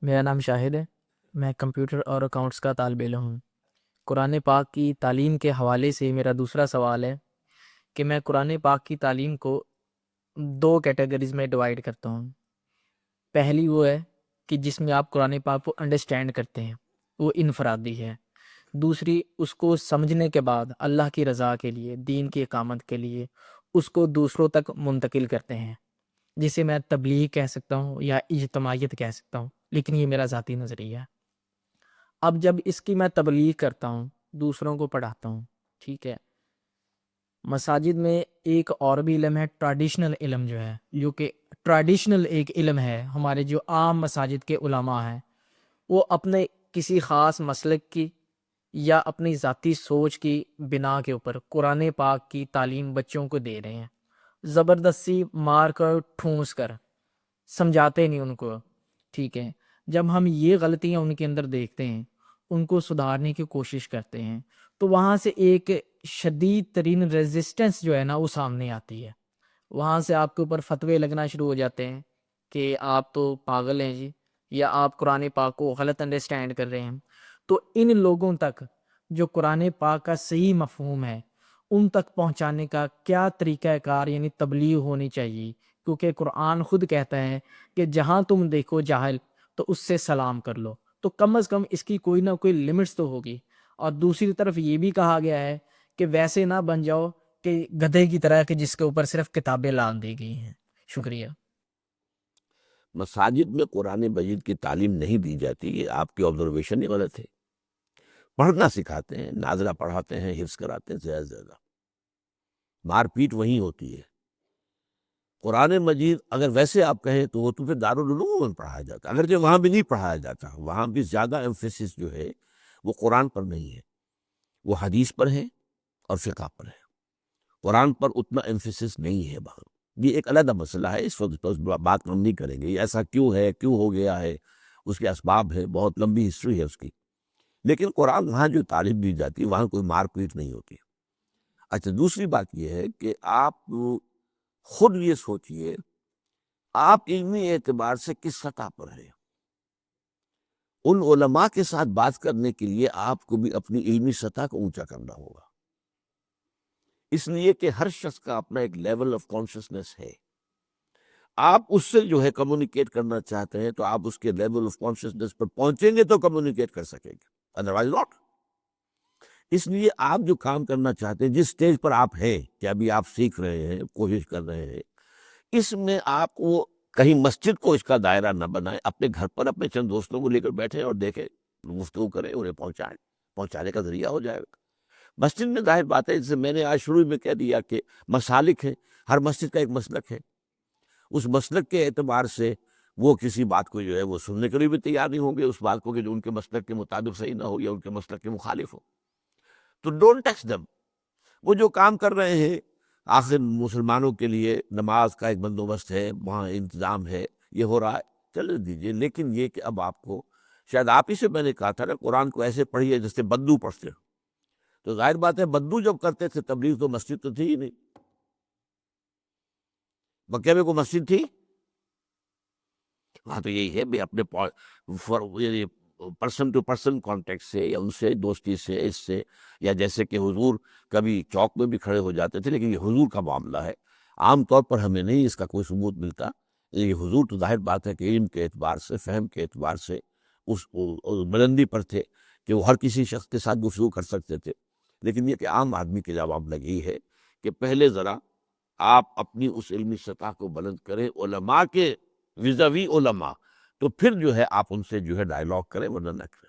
میرا نام شاہد ہے، میں کمپیوٹر اور اکاؤنٹس کا طالب علم ہوں۔ قرآن پاک کی تعلیم کے حوالے سے میرا دوسرا سوال ہے کہ میں قرآن پاک کی تعلیم کو دو کیٹیگریز میں ڈیوائڈ کرتا ہوں۔ پہلی وہ ہے کہ جس میں آپ قرآن پاک کو انڈرسٹینڈ کرتے ہیں، وہ انفرادی ہے۔ دوسری، اس کو سمجھنے کے بعد اللہ کی رضا کے لیے، دین کی اقامت کے لیے اس کو دوسروں تک منتقل کرتے ہیں، جسے میں تبلیغ کہہ سکتا ہوں یا اجتماعیت کہہ سکتا ہوں، لیکن یہ میرا ذاتی نظریہ ہے۔ اب جب اس کی میں تبلیغ کرتا ہوں، دوسروں کو پڑھاتا ہوں، ٹھیک ہے، مساجد میں ایک اور بھی علم ہے، ٹریڈیشنل علم جو ہے، جو کہ ٹریڈیشنل ایک علم ہے۔ ہمارے جو عام مساجد کے علماء ہیں وہ اپنے کسی خاص مسلک کی یا اپنی ذاتی سوچ کی بنا کے اوپر قرآن پاک کی تعلیم بچوں کو دے رہے ہیں، زبردستی مار کر ٹھونس کر، سمجھاتے نہیں ان کو، ٹھیک ہے۔ جب ہم یہ غلطیاں ان کے اندر دیکھتے ہیں، ان کو سدھارنے کی کوشش کرتے ہیں، تو وہاں سے ایک شدید ترین ریزسٹنس جو ہے نا وہ سامنے آتی ہے۔ وہاں سے آپ کے اوپر فتوے لگنا شروع ہو جاتے ہیں کہ آپ تو پاگل ہیں جی، یا آپ قرآن پاک کو غلط انڈرسٹینڈ کر رہے ہیں۔ تو ان لوگوں تک جو قرآن پاک کا صحیح مفہوم ہے ان تک پہنچانے کا کیا طریقہ کار یعنی تبلیغ ہونی چاہیے، کیونکہ قرآن خود کہتا ہے کہ جہاں تم دیکھو جاہل تو اس سے سلام کر لو، تو کم از کم اس کی کوئی نہ کوئی لمٹس تو ہوگی۔ اور دوسری طرف یہ بھی کہا گیا ہے کہ ویسے نہ بن جاؤ کہ گدھے کی طرح کہ جس کے اوپر صرف کتابیں لاد دی گئی ہیں۔ شکریہ۔ مساجد میں قرآن مجید کی تعلیم نہیں دی جاتی، یہ آپ کی آبزرویشن ہی غلط ہے۔ پڑھنا سکھاتے ہیں، نازلہ پڑھاتے ہیں، حفظ کراتے ہیں، زیادہ سے زیادہ مار پیٹ وہیں ہوتی ہے۔ قرآن مجید اگر ویسے آپ کہیں تو وہ تو پھر دارالعلوم میں پڑھایا جاتا ہے، اگرچہ وہاں بھی نہیں پڑھایا جاتا، وہاں بھی زیادہ ایمفیسس جو ہے وہ قرآن پر نہیں ہے، وہ حدیث پر ہے اور فقہ پر ہے، قرآن پر اتنا ایمفیسس نہیں ہے وہاں۔ یہ ایک علیحدہ مسئلہ ہے، اس وقت پر بات ہم نہیں کریں گے، ایسا کیوں ہے، کیوں ہو گیا ہے، اس کے اسباب ہے، بہت لمبی ہسٹری ہے اس کی۔ لیکن قرآن وہاں جو تعلیم دی جاتی ہے وہاں کوئی مار پیٹ نہیں ہوتی۔ اچھا، دوسری بات یہ ہے کہ آپ خود یہ سوچئے آپ علمی اعتبار سے کس سطح پر ہیں۔ ان علماء کے ساتھ بات کرنے کے لیے آپ کو بھی اپنی علمی سطح کو اونچا کرنا ہوگا، اس لیے کہ ہر شخص کا اپنا ایک لیول آف کانشسنس ہے۔ آپ اس سے جو ہے کمیونیکیٹ کرنا چاہتے ہیں تو آپ اس کے لیول آف کانشسنس پر پہنچیں گے تو کمیونیکیٹ کر سکیں گے، ادروائز ناٹ۔ اس لیے آپ جو کام کرنا چاہتے ہیں، جس سٹیج پر آپ ہیں کہ ابھی آپ سیکھ رہے ہیں، کوشش کر رہے ہیں، اس میں آپ کو کہیں مسجد کو اس کا دائرہ نہ بنائیں، اپنے گھر پر اپنے چند دوستوں کو لے کر بیٹھیں اور دیکھیں، گفتگو کریں، انہیں پہنچانے کا ذریعہ ہو جائے گا۔ مسجد میں ظاہر بات ہے، جیسے میں نے آج شروع میں کہہ دیا کہ مسالک ہیں، ہر مسجد کا ایک مسلک ہے، اس مسلک کے اعتبار سے وہ کسی بات کو جو ہے وہ سننے کے لیے بھی تیار نہیں ہوں گے، اس بات کو کہ جو ان کے مسلک کے مطابق صحیح نہ ہو یا ان کے مسلک کے مخالف ہو، تو ڈونٹ ٹچ دم۔ وہ جو کام کر رہے ہیں، آخر مسلمانوں کے لیے نماز کا ایک بندوبست ہے، وہاں انتظام ہے، یہ ہو رہا ہے، چلے دیجئے۔ لیکن یہ کہ اب آپ کو، شاید آپ ہی سے میں نے کہا تھا نا، قرآن کو ایسے پڑھیے جیسے بدو پڑھتے ہو، تو ظاہر بات ہے بدو جب کرتے تھے تبلیغ تو مسجد تو تھی ہی نہیں، مکہ میں کوئی مسجد تھی؟ وہاں تو یہی ہے بھی اپنے پرسن ٹو پرسن کانٹیکٹ سے یا ان سے دوستی سے، اس سے، یا جیسے کہ حضور کبھی چوک میں بھی کھڑے ہو جاتے تھے، لیکن یہ حضور کا معاملہ ہے، عام طور پر ہمیں نہیں اس کا کوئی ثبوت ملتا۔ یہ حضور تو ظاہر بات ہے کہ علم کے اعتبار سے، فہم کے اعتبار سے اس بلندی پر تھے کہ وہ ہر کسی شخص کے ساتھ گفتگو کر سکتے تھے، لیکن یہ کہ عام آدمی کے جواب لگی ہے کہ پہلے ذرا آپ اپنی اس علمی سطح کو بلند کریں علماء کے ویزاوی علماء، تو پھر جو ہے آپ ان سے جو ہے ڈائلاگ کریں، ورنہ نہ کریں۔